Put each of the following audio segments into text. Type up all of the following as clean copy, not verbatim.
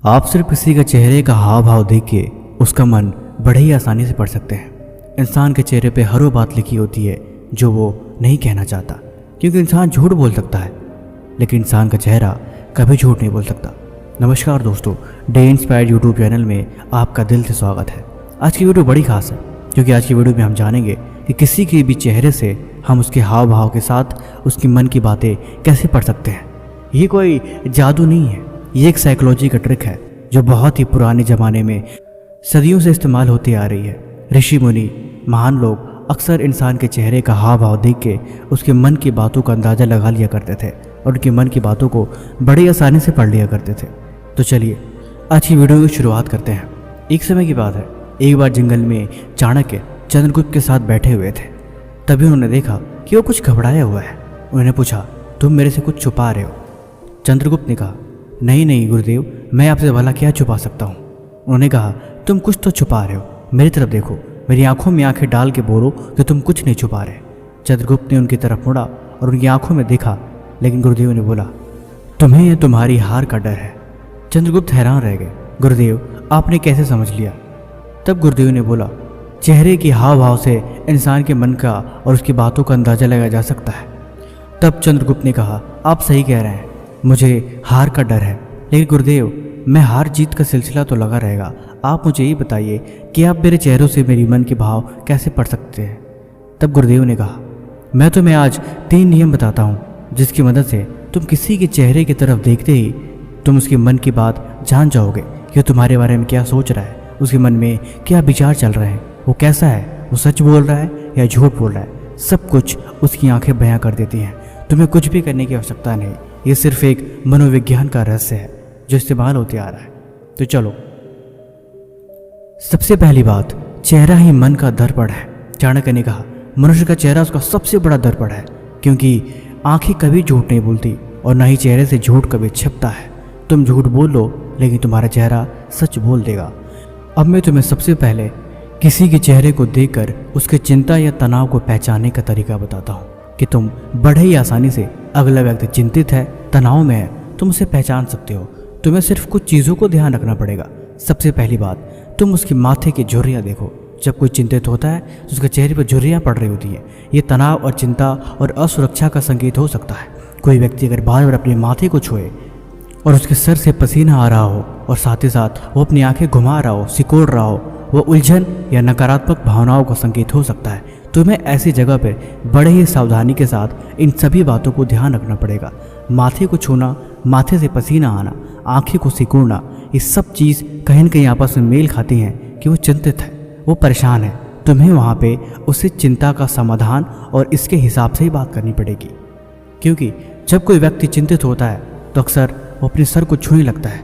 आप सिर्फ किसी के चेहरे का हाव भाव देख के उसका मन बड़े ही आसानी से पढ़ सकते हैं। इंसान के चेहरे पे हर वो बात लिखी होती है जो वो नहीं कहना चाहता, क्योंकि इंसान झूठ बोल सकता है लेकिन इंसान का चेहरा कभी झूठ नहीं बोल सकता। नमस्कार दोस्तों, डे इंस्पायर्ड यूट्यूब चैनल में आपका दिल से स्वागत है। आज की वीडियो बड़ी खास है क्योंकि आज की वीडियो में हम जानेंगे कि किसी के भी चेहरे से हम उसके हाव भाव के साथ उसकी मन की बातें कैसे पढ़ सकते हैं। ये कोई जादू नहीं है, ये एक साइकोलॉजी का ट्रिक है जो बहुत ही पुराने ज़माने में सदियों से इस्तेमाल होती आ रही है। ऋषि मुनि, महान लोग अक्सर इंसान के चेहरे का हाव भाव देख के उसके मन की बातों का अंदाज़ा लगा लिया करते थे और उनके मन की बातों को बड़ी आसानी से पढ़ लिया करते थे। तो चलिए आज की वीडियो की शुरुआत करते हैं। एक समय की बात है, एक बार जंगल में चाणक्य चंद्रगुप्त के साथ बैठे हुए थे। तभी उन्होंने देखा कि वो कुछ घबराया हुआ है। उन्होंने पूछा, तुम मेरे से कुछ छुपा रहे हो? चंद्रगुप्त ने कहा, नहीं गुरुदेव, मैं आपसे भला क्या छुपा सकता हूँ। उन्होंने कहा, तुम कुछ तो छुपा रहे हो, मेरी तरफ देखो, मेरी आंखों में आंखें डाल के बोलो कि तुम कुछ नहीं छुपा रहे। चंद्रगुप्त ने उनकी तरफ मुड़ा और उनकी आंखों में देखा, लेकिन गुरुदेव ने बोला, तुम्हें यह तुम्हारी हार का डर है। चंद्रगुप्त हैरान रह गए, गुरुदेव आपने कैसे समझ लिया? तब गुरुदेव ने बोला, चेहरे की हाव भाव से इंसान के मन का और उसकी बातों का अंदाजा लगाया जा सकता है। तब चंद्रगुप्त ने कहा, आप सही कह रहे हैं, मुझे हार का डर है, लेकिन गुरुदेव मैं हार जीत का सिलसिला तो लगा रहेगा। आप मुझे ये बताइए कि आप मेरे चेहरों से मेरी मन के भाव कैसे पढ़ सकते हैं? तब गुरुदेव ने कहा, मैं तुम्हें आज 3 नियम बताता हूँ जिसकी मदद से तुम किसी के चेहरे की तरफ देखते ही तुम उसके मन की बात जान जाओगे कि वो तुम्हारे बारे में क्या सोच रहा है, उसके मन में क्या विचार चल रहे हैं, वो कैसा है, वो सच बोल रहा है या झूठ बोल रहा है। सब कुछ उसकी आंखें बयां कर देती हैं। तुम्हें कुछ भी करने की आवश्यकता नहीं, ये सिर्फ एक मनोविज्ञान का रहस्य है जो इस्तेमाल होते आ रहा है। तो चलो, सबसे पहली बात, चेहरा ही मन का दर्पण है। चाणक्य ने कहा, मनुष्य का चेहरा उसका सबसे बड़ा दर्पण है, क्योंकि आंखें कभी झूठ नहीं बोलती और ना ही चेहरे से झूठ कभी छिपता है। तुम झूठ बोल लो लेकिन तुम्हारा चेहरा सच बोल देगा। अब मैं तुम्हें सबसे पहले किसी के चेहरे को देखकर उसके चिंता या तनाव को पहचानने का तरीका बताता हूँ कि तुम बड़े ही आसानी से अगला व्यक्ति चिंतित है, तनाव में है, तुम उसे पहचान सकते हो। तुम्हें सिर्फ कुछ चीज़ों को ध्यान रखना पड़ेगा। सबसे पहली बात, तुम उसके माथे की झुर्रियाँ देखो। जब कोई चिंतित होता है तो उसके चेहरे पर झुर्रियाँ पड़ रही होती हैं। ये तनाव और चिंता और असुरक्षा का संकेत हो सकता है। कोई व्यक्ति अगर बार बार अपने माथे को छुए और उसके सर से पसीना आ रहा हो और साथ ही साथ वो अपनी आंखें घुमा रहा हो, सिकोड़ रहा हो, वो उलझन या नकारात्मक भावनाओं का संकेत हो सकता है। तुम्हें ऐसी जगह पर बड़े ही सावधानी के साथ इन सभी बातों को ध्यान रखना पड़ेगा। माथे को छूना, माथे से पसीना आना, आंखें को सिकुड़ना, ये सब चीज़ कहीं न कहीं आपस में मेल खाती हैं कि वो चिंतित है, वो परेशान है। तुम्हें वहाँ पे उससे चिंता का समाधान और इसके हिसाब से ही बात करनी पड़ेगी, क्योंकि जब कोई व्यक्ति चिंतित होता है तो अक्सर वो अपने सर को छूने लगता है,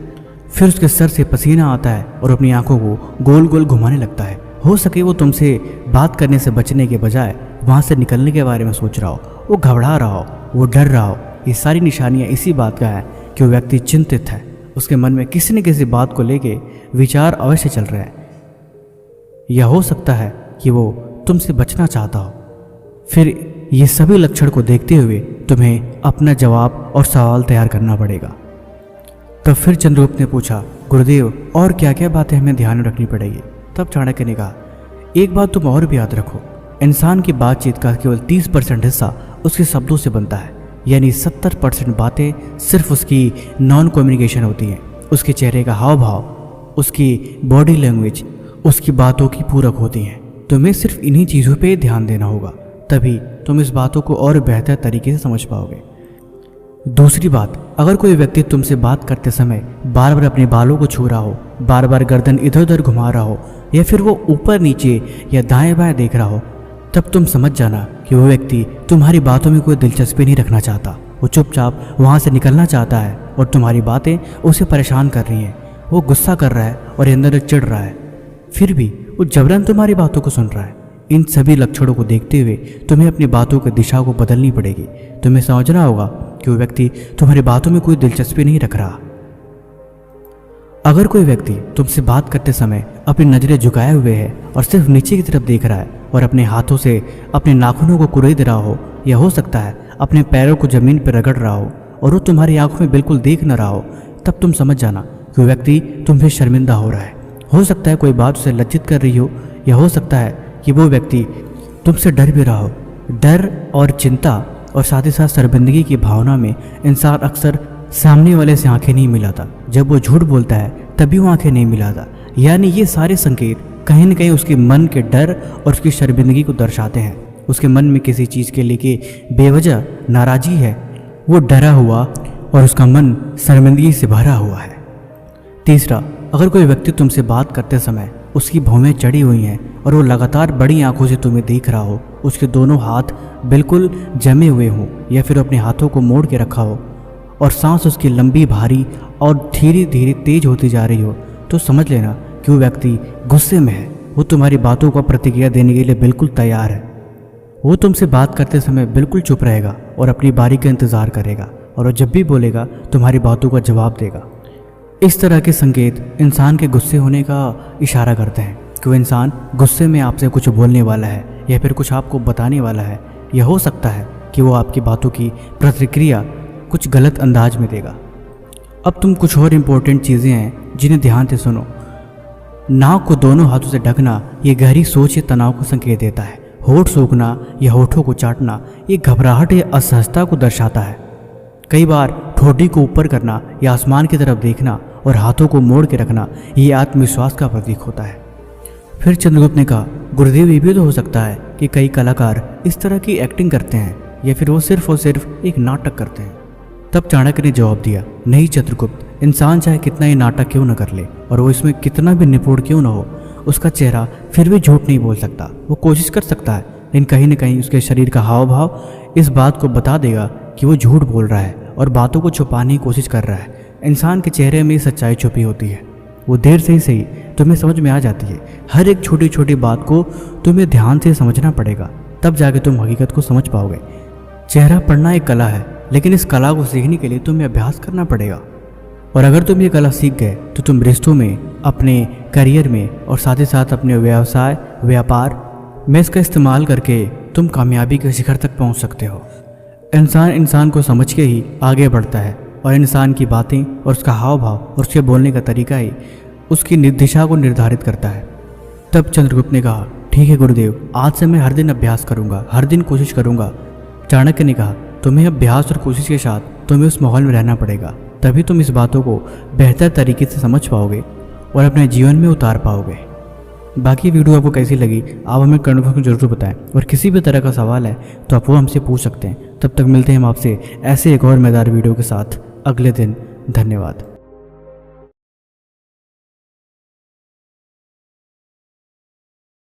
फिर उसके सर से पसीना आता है और अपनी आंखों को गोल गोल घुमाने लगता है। हो सके वो तुमसे बात करने से बचने के बजाय वहाँ से निकलने के बारे में सोच रहा हो, वो घबरा रहा हो, वो डर रहा हो। ये सारी निशानियाँ इसी बात का है कि वो व्यक्ति चिंतित है। उसके मन में किसी न किसी बात को लेके विचार अवश्य चल रहे हैं। यह हो सकता है कि वो तुमसे बचना चाहता हो। फिर ये सभी लक्षण को देखते हुए तुम्हें अपना जवाब और सवाल तैयार करना पड़ेगा। तब फिर चंद्रगुप्त ने पूछा, गुरुदेव और क्या क्या बातें हमें ध्यान में रखनी पड़ेगी? तब चाणक्य ने कहा, एक बात तुम और भी याद रखो, इंसान की बातचीत का केवल 30% हिस्सा उसके शब्दों से बनता है, यानी 70% बातें सिर्फ उसकी नॉन कम्युनिकेशन होती हैं। उसके चेहरे का हाव भाव, उसकी बॉडी लैंग्वेज उसकी बातों की पूरक होती हैं। तुम्हें सिर्फ इन्हीं चीज़ों पे ध्यान देना होगा, तभी तुम इस बातों को और बेहतर तरीके से समझ पाओगे। दूसरी बात, अगर कोई व्यक्ति तुमसे बात करते समय बार बार अपने बालों को छू रहा हो, बार बार गर्दन इधर उधर घुमा रहा हो या फिर वो ऊपर नीचे या दाएं बाएं देख रहा हो, तब तुम समझ जाना कि वो व्यक्ति तुम्हारी बातों में कोई दिलचस्पी नहीं रखना चाहता। वो चुपचाप वहाँ से निकलना चाहता है और तुम्हारी बातें उसे परेशान कर रही हैं। वो गुस्सा कर रहा है और अंदर चिढ़ रहा है, फिर भी वो जबरन तुम्हारी बातों को सुन रहा है। इन सभी लक्षणों को देखते हुए तुम्हें अपनी बातों की दिशा को बदलनी पड़ेगी। तुम्हें समझना होगा कि वो व्यक्ति तुम्हारी बातों में कोई दिलचस्पी नहीं रख रहा। अगर कोई व्यक्ति तुमसे बात करते समय अपनी नज़रें झुकाए हुए है और सिर्फ नीचे की तरफ देख रहा है और अपने हाथों से अपने नाखूनों को कुरेद रहा हो, या हो सकता है अपने पैरों को जमीन पर रगड़ रहा हो और वो तुम्हारी आंखों में बिल्कुल देख न रहा हो, तब तुम समझ जाना कि वो व्यक्ति तुमसे शर्मिंदा हो रहा है। हो सकता है कोई बात उसे लज्जित कर रही हो, या हो सकता है कि वो व्यक्ति तुमसे डर भी रहा हो। डर और चिंता और साथ ही साथ शर्मिंदगी की भावना में इंसान अक्सर सामने वाले से आंखें नहीं मिलाता। जब वो झूठ बोलता है तभी वो आंखें नहीं मिलाता। यानी ये सारे संकेत कहीं न कहीं उसके मन के डर और उसकी शर्मिंदगी को दर्शाते हैं। उसके मन में किसी चीज़ के लेके बेवजह नाराज़गी है, वो डरा हुआ और उसका मन शर्मिंदगी से भरा हुआ है। तीसरा, अगर कोई व्यक्ति तुमसे बात करते समय उसकी भौहें चढ़ी हुई हैं और वो लगातार बड़ी आंखों से तुम्हें देख रहा हो, उसके दोनों हाथ बिल्कुल जमे हुए हों या फिर अपने हाथों को मोड़ के रखा हो और सांस उसकी लंबी भारी और धीरे धीरे तेज होती जा रही हो, तो समझ लेना कि वो व्यक्ति गुस्से में है। वो तुम्हारी बातों का प्रतिक्रिया देने के लिए बिल्कुल तैयार है। वो तुमसे बात करते समय बिल्कुल चुप रहेगा और अपनी बारी का इंतज़ार करेगा, और वो जब भी बोलेगा तुम्हारी बातों का जवाब देगा। इस तरह के संकेत इंसान के गुस्से होने का इशारा करते हैं कि वो इंसान गुस्से में आपसे कुछ बोलने वाला है या फिर कुछ आपको बताने वाला है। यह हो सकता है कि वो आपकी बातों की प्रतिक्रिया कुछ गलत अंदाज में देगा। अब तुम कुछ और इम्पोर्टेंट चीज़ें हैं जिन्हें ध्यान से सुनो। नाक को दोनों हाथों से ढकना ये गहरी सोच या तनाव को संकेत देता है। होठ सूखना या होठों को चाटना ये घबराहट या असहजता को दर्शाता है। कई बार ठोड़ी को ऊपर करना या आसमान की तरफ देखना और हाथों को मोड़ के रखना ये आत्मविश्वास का प्रतीक होता है। फिर चंद्रगुप्त ने कहा, गुरुदेव, ये भी तो हो सकता है कि कई कलाकार इस तरह की एक्टिंग करते हैं या फिर वो सिर्फ और सिर्फ एक नाटक करते हैं। तब चाणक्य ने जवाब दिया, नहीं चंद्रगुप्त, इंसान चाहे कितना ही नाटक क्यों न कर ले और वो इसमें कितना भी निपुण क्यों न हो, उसका चेहरा फिर भी झूठ नहीं बोल सकता। वो कोशिश कर सकता है, लेकिन कहीं न कहीं उसके शरीर का हाव भाव इस बात को बता देगा कि वो झूठ बोल रहा है और बातों को छुपाने की कोशिश कर रहा है। इंसान के चेहरे में सच्चाई छुपी होती है, वो देर से ही सही तुम्हें समझ में आ जाती है। हर एक छोटी छोटी बात को तुम्हें ध्यान से समझना पड़ेगा, तब जाके तुम हकीकत को समझ पाओगे। चेहरा पढ़ना एक कला है, लेकिन इस कला को सीखने के लिए तुम्हें अभ्यास करना पड़ेगा। और अगर तुम ये कला सीख गए तो तुम रिश्तों में, अपने करियर में और साथ ही साथ अपने व्यवसाय व्यापार में इसका इस्तेमाल करके तुम कामयाबी के शिखर तक पहुंच सकते हो। इंसान को समझ के ही आगे बढ़ता है, और इंसान की बातें और उसका हाव भाव और उसके बोलने का तरीका ही उसकी दिशा को निर्धारित करता है। तब चंद्रगुप्त ने कहा, ठीक है गुरुदेव, आज से मैं हर दिन अभ्यास करूंगा, हर दिन कोशिश करूंगा। चाणक्य ने कहा, तुम्हें अभ्यास और कोशिश के साथ तुम्हें उस माहौल में रहना पड़ेगा, तभी तुम इस बातों को बेहतर तरीके से समझ पाओगे और अपने जीवन में उतार पाओगे। बाकी वीडियो आपको कैसी लगी आप हमें कमेंट बॉक्स में जरूर बताएं, और किसी भी तरह का सवाल है तो आप वो हमसे पूछ सकते हैं। तब तक मिलते हैं हम आपसे ऐसे एक और मज़ेदार वीडियो के साथ अगले दिन। धन्यवाद।